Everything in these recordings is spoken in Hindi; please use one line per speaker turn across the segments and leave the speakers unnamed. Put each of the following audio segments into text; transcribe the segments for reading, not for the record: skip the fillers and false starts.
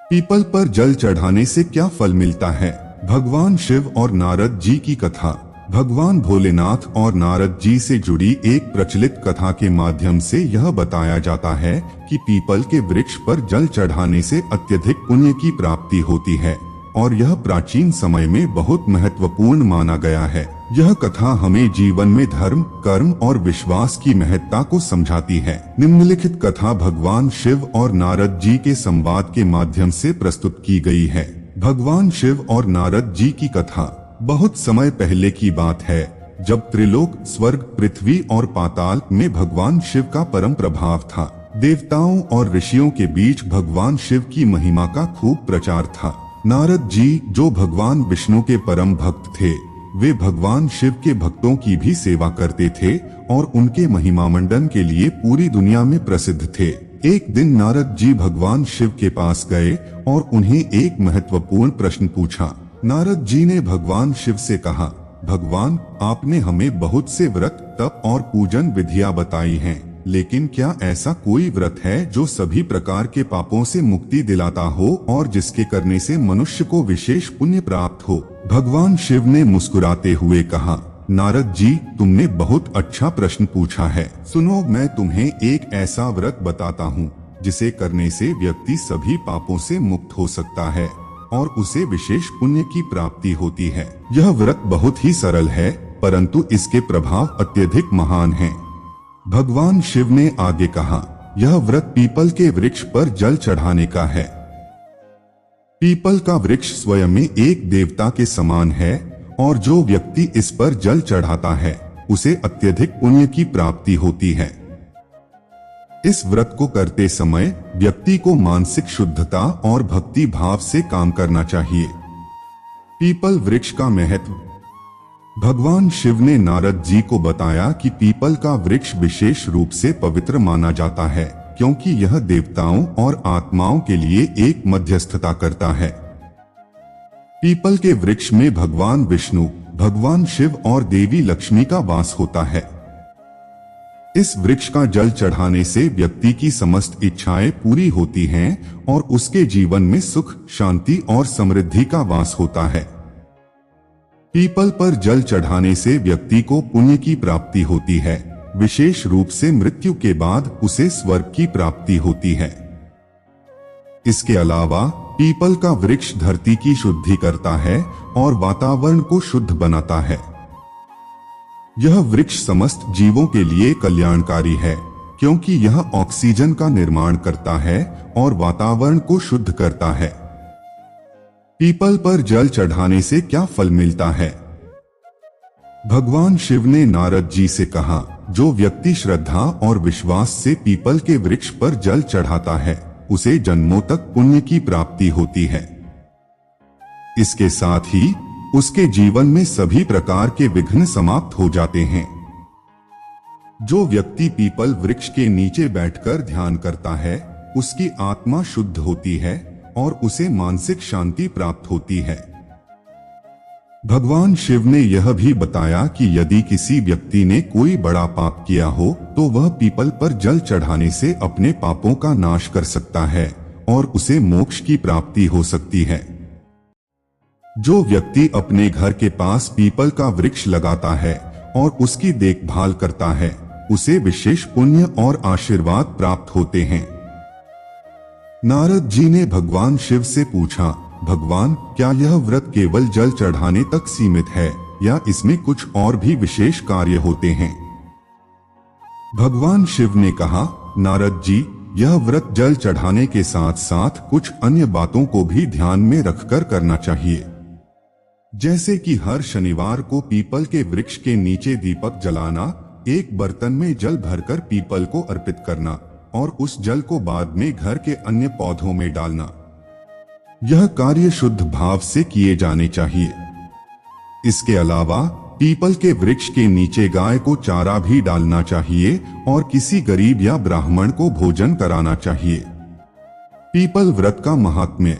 पीपल पर जल चढ़ाने से क्या फल मिलता है? भगवान शिव और नारद जी की कथा। भगवान भोलेनाथ और नारद जी से जुड़ी एक प्रचलित कथा के माध्यम से यह बताया जाता है कि पीपल के वृक्ष पर जल चढ़ाने से अत्यधिक पुण्य की प्राप्ति होती है और यह प्राचीन समय में बहुत महत्वपूर्ण माना गया है। यह कथा हमें जीवन में धर्म, कर्म और विश्वास की महत्ता को समझाती है। निम्नलिखित कथा भगवान शिव और नारद जी के संवाद के माध्यम से प्रस्तुत की गई है। भगवान शिव और नारद जी की कथा बहुत समय पहले की बात है, जब त्रिलोक, स्वर्ग, पृथ्वी और पाताल में भगवान शिव का परम प्रभाव था। देवताओं और ऋषियों के बीच भगवान शिव की महिमा का खूब प्रचार था। नारद जी, जो भगवान विष्णु के परम भक्त थे, वे भगवान शिव के भक्तों की भी सेवा करते थे और उनके महिमा मंडन के लिए पूरी दुनिया में प्रसिद्ध थे। एक दिन नारद जी भगवान शिव के पास गए और उन्हें एक महत्वपूर्ण प्रश्न पूछा। नारद जी ने भगवान शिव से कहा, भगवान, आपने हमें बहुत से व्रत, तप और पूजन विधियां बताई हैं, लेकिन क्या ऐसा कोई व्रत है जो सभी प्रकार के पापों से मुक्ति दिलाता हो और जिसके करने से मनुष्य को विशेष पुण्य प्राप्त हो? भगवान शिव ने मुस्कुराते हुए कहा, नारद जी, तुमने बहुत अच्छा प्रश्न पूछा है। सुनो, मैं तुम्हें एक ऐसा व्रत बताता हूँ जिसे करने से व्यक्ति सभी पापों से मुक्त हो सकता है और उसे विशेष पुण्य की प्राप्ति होती है। यह व्रत बहुत ही सरल है, परंतु इसके प्रभाव अत्यधिक महान हैं। भगवान शिव ने आगे कहा, यह व्रत पीपल के वृक्ष पर जल चढ़ाने का है। पीपल का वृक्ष स्वयं में एक देवता के समान है और जो व्यक्ति इस पर जल चढ़ाता है उसे अत्यधिक पुण्य की प्राप्ति होती है। इस व्रत को करते समय व्यक्ति को मानसिक शुद्धता और भक्ति भाव से काम करना चाहिए। पीपल वृक्ष का महत्व। भगवान शिव ने नारद जी को बताया कि पीपल का वृक्ष विशेष रूप से पवित्र माना जाता है, क्योंकि यह देवताओं और आत्माओं के लिए एक मध्यस्थता करता है। पीपल के वृक्ष में भगवान विष्णु, भगवान शिव और देवी लक्ष्मी का वास होता है। इस वृक्ष का जल चढ़ाने से व्यक्ति की समस्त इच्छाएं पूरी होती हैं और उसके जीवन में सुख, शांति और समृद्धि का वास होता है। पीपल पर जल चढ़ाने से व्यक्ति को पुण्य की प्राप्ति होती है। विशेष रूप से मृत्यु के बाद उसे स्वर्ग की प्राप्ति होती है। इसके अलावा पीपल का वृक्ष धरती की शुद्धि करता है और वातावरण को शुद्ध बनाता है। यह वृक्ष समस्त जीवों के लिए कल्याणकारी है, क्योंकि यह ऑक्सीजन का निर्माण करता है और वातावरण को शुद्ध करता है। पीपल पर जल चढ़ाने से क्या फल मिलता है? भगवान शिव ने नारद जी से कहा, जो व्यक्ति श्रद्धा और विश्वास से पीपल के वृक्ष पर जल चढ़ाता है उसे जन्मों तक पुण्य की प्राप्ति होती है। इसके साथ ही उसके जीवन में सभी प्रकार के विघ्न समाप्त हो जाते हैं। जो व्यक्ति पीपल वृक्ष के नीचे बैठकर ध्यान करता है उसकी आत्मा शुद्ध होती है और उसे मानसिक शांति प्राप्त होती है। भगवान शिव ने यह भी बताया कि यदि किसी व्यक्ति ने कोई बड़ा पाप किया हो तो वह पीपल पर जल चढ़ाने से अपने पापों का नाश कर सकता है और उसे मोक्ष की प्राप्ति हो सकती है। जो व्यक्ति अपने घर के पास पीपल का वृक्ष लगाता है और उसकी देखभाल करता है उसे विशेष पुण्य और आशीर्वाद प्राप्त होते हैं। नारद जी ने भगवान शिव से पूछा, भगवान, क्या यह व्रत केवल जल चढ़ाने तक सीमित है या इसमें कुछ और भी विशेष कार्य होते हैं? भगवान शिव ने कहा, नारद जी, यह व्रत जल चढ़ाने के साथ साथ कुछ अन्य बातों को भी ध्यान में रखकर करना चाहिए, जैसे कि हर शनिवार को पीपल के वृक्ष के नीचे दीपक जलाना, एक बर्तन में जल भरकर पीपल को अर्पित करना और उस जल को बाद में घर के अन्य पौधों में डालना। यह कार्य शुद्ध भाव से किए जाने चाहिए। इसके अलावा पीपल के वृक्ष के नीचे गाय को चारा भी डालना चाहिए और किसी गरीब या ब्राह्मण को भोजन कराना चाहिए। पीपल व्रत का महात्म्य।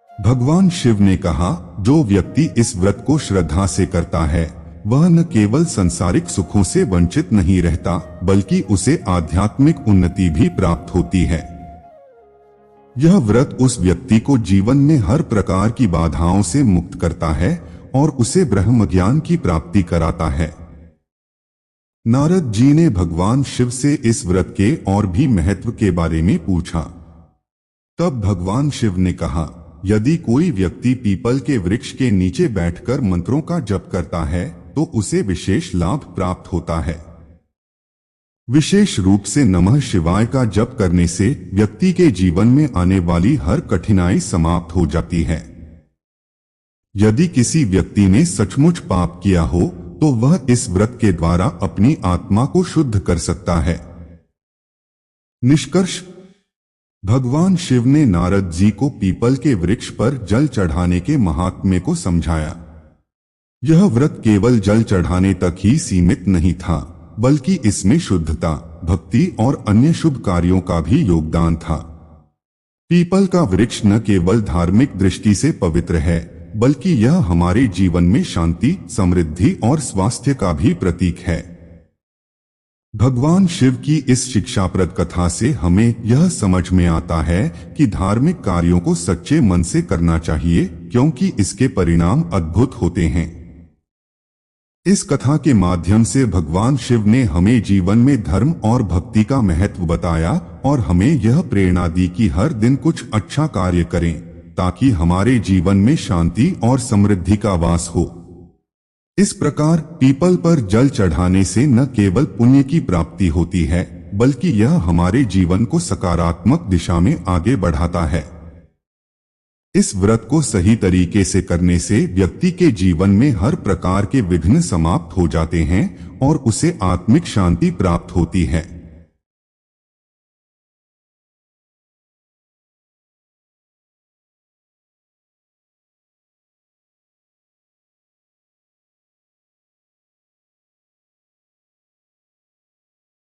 भगवान शिव ने कहा, जो व्यक्ति इस व्रत को श्रद्धा से करता है वह न केवल सांसारिक सुखों से वंचित नहीं रहता बल्कि उसे आध्यात्मिक उन्नति भी प्राप्त होती है। यह व्रत उस व्यक्ति को जीवन में हर प्रकार की बाधाओं से मुक्त करता है और उसे ब्रह्म ज्ञान की प्राप्ति कराता है। नारद जी ने भगवान शिव से इस व्रत के और भी महत्व के बारे में पूछा। तब भगवान शिव ने कहा, यदि कोई व्यक्ति पीपल के वृक्ष के नीचे बैठकर मंत्रों का जप करता है तो उसे विशेष लाभ प्राप्त होता है। विशेष रूप से नमः शिवाय का जप करने से व्यक्ति के जीवन में आने वाली हर कठिनाई समाप्त हो जाती है। यदि किसी व्यक्ति ने सचमुच पाप किया हो तो वह इस व्रत के द्वारा अपनी आत्मा को शुद्ध कर सकता है। निष्कर्ष, भगवान शिव ने नारद जी को पीपल के वृक्ष पर जल चढ़ाने के महात्म्य को समझाया। यह व्रत केवल जल चढ़ाने तक ही सीमित नहीं था, बल्कि इसमें शुद्धता, भक्ति और अन्य शुभ कार्यों का भी योगदान था। पीपल का वृक्ष न केवल धार्मिक दृष्टि से पवित्र है, बल्कि यह हमारे जीवन में शांति, समृद्धि और स्वास्थ्य का भी प्रतीक है। भगवान शिव की इस शिक्षाप्रद कथा से हमें यह समझ में आता है कि धार्मिक कार्यों को सच्चे मन से करना चाहिए, क्योंकि इसके परिणाम अद्भुत होते हैं। इस कथा के माध्यम से भगवान शिव ने हमें जीवन में धर्म और भक्ति का महत्व बताया और हमें यह प्रेरणा दी कि हर दिन कुछ अच्छा कार्य करें, ताकि हमारे जीवन में शांति और समृद्धि का वास हो। इस प्रकार पीपल पर जल चढ़ाने से न केवल पुण्य की प्राप्ति होती है, बल्कि यह हमारे जीवन को सकारात्मक दिशा में आगे बढ़ाता है। इस व्रत को सही तरीके से करने से व्यक्ति के जीवन में हर प्रकार के विघ्न समाप्त हो जाते हैं और उसे आत्मिक शांति प्राप्त होती है।